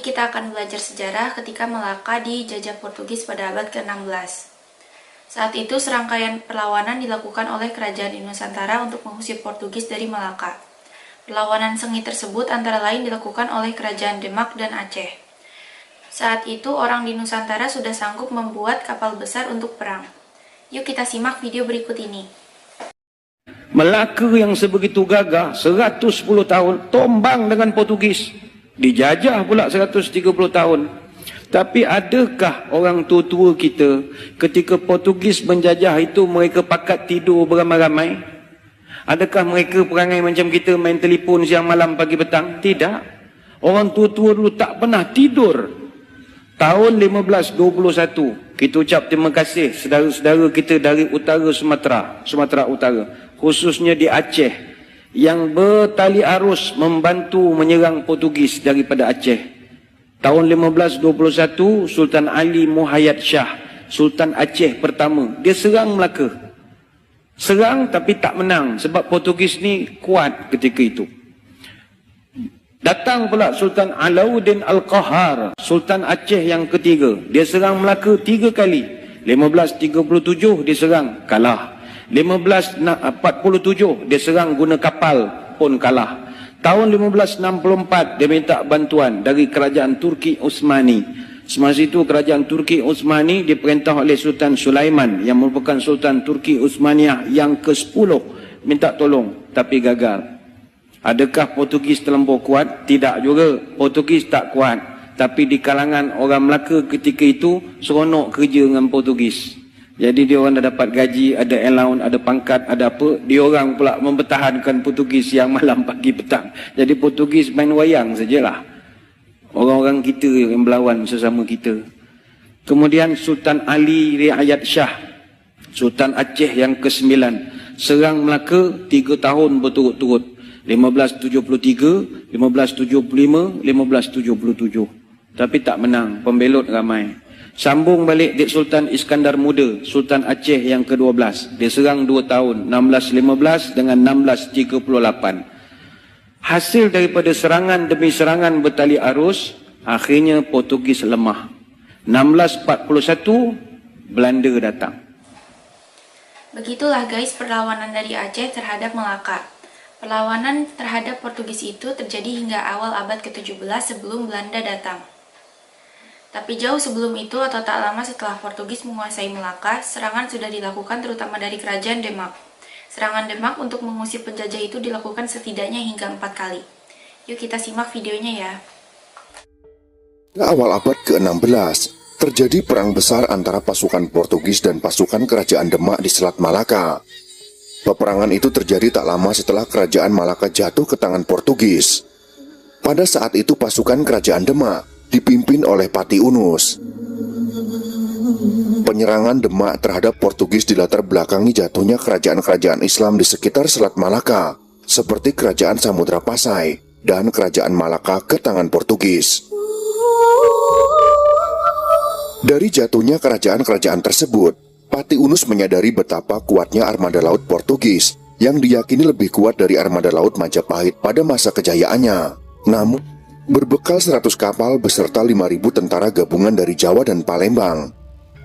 ini kita akan belajar sejarah ketika Melaka dijajah Portugis pada abad ke-16. Saat itu serangkaian perlawanan dilakukan oleh kerajaan di Nusantara untuk mengusir Portugis dari Melaka. Perlawanan sengit tersebut antara lain dilakukan oleh kerajaan Demak dan Aceh. Saat itu orang di Nusantara sudah sanggup membuat kapal besar untuk perang. Yuk kita simak video berikut ini. Melaka yang sebegitu gagah 110 tahun tombang dengan Portugis, dijajah pula 130 tahun. Tapi adakah orang tua-tua kita ketika Portugis menjajah itu mereka pakat tidur beramai-ramai? Adakah mereka perangai macam kita main telefon siang malam pagi petang? Tidak. Orang tua-tua dulu tak pernah tidur. Tahun 1521 kita ucap terima kasih saudara-saudara kita dari utara Sumatera Utara, khususnya di Aceh, yang bertali arus membantu menyerang Portugis daripada Aceh. Tahun 1521 Sultan Ali Muhayyad Shah, Sultan Aceh pertama, dia serang Melaka. Serang tapi tak menang sebab Portugis ni kuat ketika itu. Datang pula Sultan Alauddin Al-Qahar, Sultan Aceh yang ketiga. Dia serang Melaka 3 kali. 1537 dia serang, kalah. 1547 dia serang guna kapal, pun kalah. Tahun 1564 dia minta bantuan dari kerajaan Turki Utsmani. Semasa itu kerajaan Turki Utsmani diperintah oleh Sultan Sulaiman yang merupakan Sultan Turki Utsmaniyah yang ke-10, minta tolong tapi gagal. Adakah Portugis terlampau kuat? Tidak juga. Portugis tak kuat. Tapi di kalangan orang Melaka ketika itu seronok kerja dengan Portugis. Jadi dia orang dah dapat gaji, ada allowance, ada pangkat, ada apa. Dia orang pula mempertahankan Portugis siang malam pagi petang. Jadi Portugis main wayang sajalah. Orang-orang kita yang berlawan sesama kita. Kemudian Sultan Ali Riayat Shah, Sultan Aceh yang ke-9, serang Melaka 3 tahun berturut-turut. 1573, 1575, 1577. Tapi tak menang, pembelot ramai. Sambung balik Dik Sultan Iskandar Muda, Sultan Aceh yang ke-12. Dia serang 2 tahun, 1615 dengan 1638. Hasil daripada serangan demi serangan bertali arus, akhirnya Portugis lemah. 1641, Belanda datang. Begitulah guys perlawanan dari Aceh terhadap Melaka. Perlawanan terhadap Portugis itu terjadi hingga awal abad ke-17 sebelum Belanda datang. Tapi jauh sebelum itu atau tak lama setelah Portugis menguasai Melaka, serangan sudah dilakukan terutama dari kerajaan Demak. Serangan Demak untuk mengusir penjajah itu dilakukan setidaknya hingga 4 kali. Yuk kita simak videonya ya. Awal abad ke-16, terjadi perang besar antara pasukan Portugis dan pasukan kerajaan Demak di Selat Malaka. Peperangan itu terjadi tak lama setelah kerajaan Malaka jatuh ke tangan Portugis. Pada saat itu pasukan kerajaan Demak dipimpin oleh Pati Unus. Penyerangan Demak terhadap Portugis dilatar belakangi jatuhnya kerajaan-kerajaan Islam di sekitar Selat Malaka, seperti kerajaan Samudra Pasai dan kerajaan Malaka ke tangan Portugis. Dari jatuhnya kerajaan-kerajaan tersebut, Pati Unus menyadari betapa kuatnya armada laut Portugis yang diyakini lebih kuat dari armada laut Majapahit pada masa kejayaannya. Namun, berbekal 100 kapal beserta 5.000 tentara gabungan dari Jawa dan Palembang,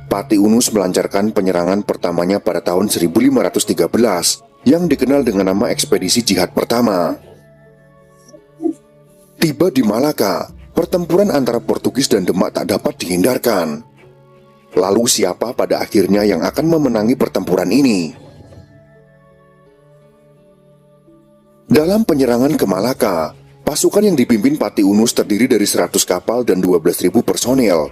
Pati Unus melancarkan penyerangan pertamanya pada tahun 1513 yang dikenal dengan nama Ekspedisi Jihad Pertama. Tiba di Malaka, pertempuran antara Portugis dan Demak tak dapat dihindarkan. Lalu siapa pada akhirnya yang akan memenangi pertempuran ini? Dalam penyerangan ke Malaka, pasukan yang dipimpin Pati Unus terdiri dari 100 kapal dan 12.000 personel.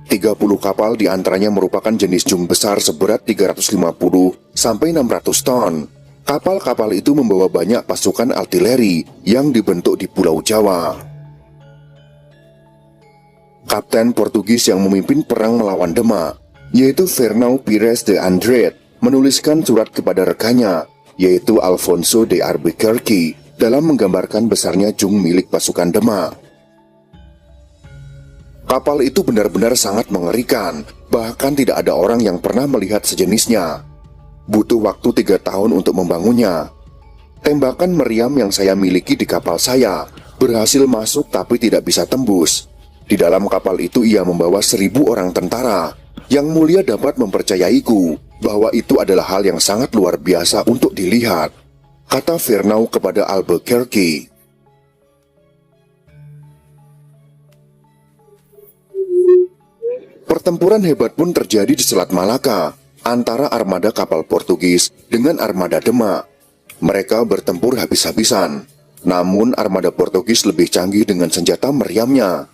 30 kapal diantaranya merupakan jenis jung besar seberat 350 sampai 600 ton. Kapal-kapal itu membawa banyak pasukan artileri yang dibentuk di Pulau Jawa. Kapten Portugis yang memimpin perang melawan Demak, yaitu Fernão Pires de Andrade, menuliskan surat kepada rekannya, yaitu Alfonso de Albuquerque, dalam menggambarkan besarnya jung milik pasukan Demak. Kapal itu benar-benar sangat mengerikan, bahkan tidak ada orang yang pernah melihat sejenisnya. Butuh waktu 3 tahun untuk membangunnya. Tembakan meriam yang saya miliki di kapal saya berhasil masuk tapi tidak bisa tembus. Di dalam kapal itu ia membawa 1.000 orang tentara. Yang mulia dapat mempercayaiku bahwa itu adalah hal yang sangat luar biasa untuk dilihat, kata Fernau kepada Albuquerque. Pertempuran hebat pun terjadi di Selat Malaka antara armada kapal Portugis dengan armada Demak. Mereka bertempur habis-habisan. Namun armada Portugis lebih canggih dengan senjata meriamnya.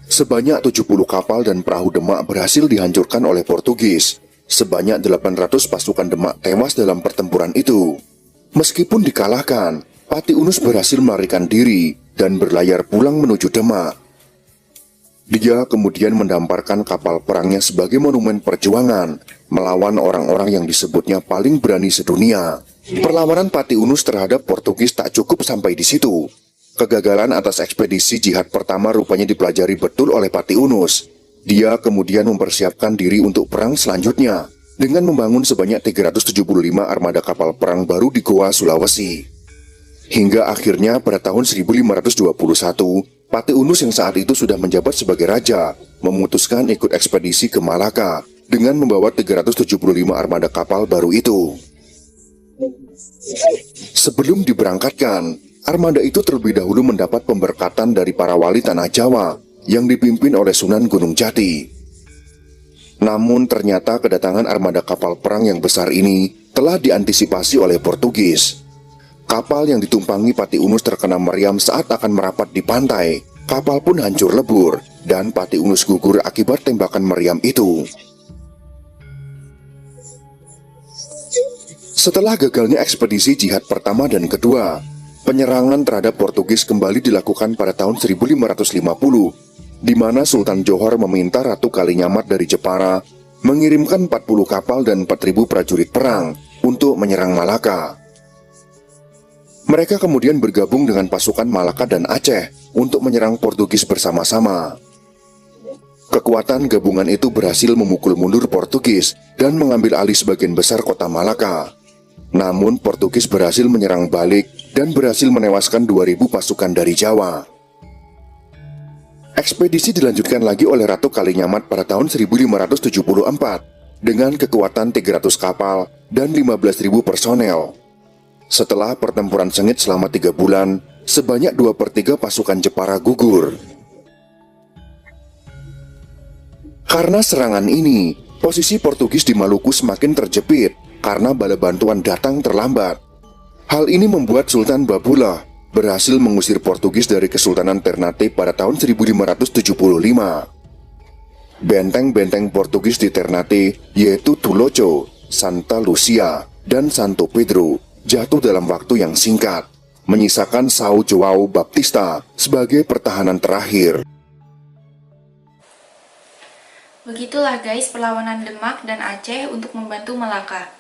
Sebanyak 70 kapal dan perahu Demak berhasil dihancurkan oleh Portugis. Sebanyak 800 pasukan Demak tewas dalam pertempuran itu. Meskipun dikalahkan, Pati Unus berhasil melarikan diri dan berlayar pulang menuju Demak. Dia kemudian mendamparkan kapal perangnya sebagai monumen perjuangan melawan orang-orang yang disebutnya paling berani sedunia. Perlawanan Pati Unus terhadap Portugis tak cukup sampai di situ. Kegagalan atas ekspedisi jihad pertama rupanya dipelajari betul oleh Pati Unus. Dia kemudian mempersiapkan diri untuk perang selanjutnya dengan membangun sebanyak 375 armada kapal perang baru di Goa, Sulawesi. Hingga akhirnya pada tahun 1521, Pati Unus yang saat itu sudah menjabat sebagai raja memutuskan ikut ekspedisi ke Malaka dengan membawa 375 armada kapal baru itu. Sebelum diberangkatkan, armada itu terlebih dahulu mendapat pemberkatan dari para wali tanah Jawa yang dipimpin oleh Sunan Gunung Jati. Namun ternyata kedatangan armada kapal perang yang besar ini telah diantisipasi oleh Portugis. Kapal yang ditumpangi Pati Unus terkena meriam saat akan merapat di pantai. Kapal pun hancur lebur dan Pati Unus gugur akibat tembakan meriam itu. Setelah gagalnya ekspedisi jihad pertama dan kedua, penyerangan terhadap Portugis kembali dilakukan pada tahun 1550, di mana Sultan Johor meminta Ratu Kalinyamat dari Jepara mengirimkan 40 kapal dan 4.000 prajurit perang untuk menyerang Malaka. Mereka kemudian bergabung dengan pasukan Malaka dan Aceh untuk menyerang Portugis bersama-sama. Kekuatan gabungan itu berhasil memukul mundur Portugis dan mengambil alih sebagian besar kota Malaka. Namun Portugis berhasil menyerang balik dan berhasil menewaskan 2.000 pasukan dari Jawa. Ekspedisi dilanjutkan lagi oleh Ratu Kalinyamat pada tahun 1574 dengan kekuatan 300 kapal dan 15.000 personel. Setelah pertempuran sengit selama 3 bulan, sebanyak 2/3 pasukan Jepara gugur. Karena serangan ini, posisi Portugis di Maluku semakin terjepit karena bala bantuan datang terlambat. Hal ini membuat Sultan Babulah berhasil mengusir Portugis dari Kesultanan Ternate pada tahun 1575. Benteng-benteng Portugis di Ternate yaitu Tuloco, Santa Lucia, dan Santo Pedro jatuh dalam waktu yang singkat, menyisakan São João Baptista sebagai pertahanan terakhir. Begitulah guys perlawanan Demak dan Aceh untuk membantu Malaka.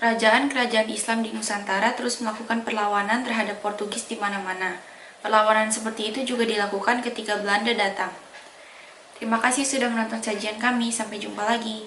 Kerajaan-kerajaan Islam di Nusantara terus melakukan perlawanan terhadap Portugis di mana-mana. Perlawanan seperti itu juga dilakukan ketika Belanda datang. Terima kasih sudah menonton sajian kami, sampai jumpa lagi.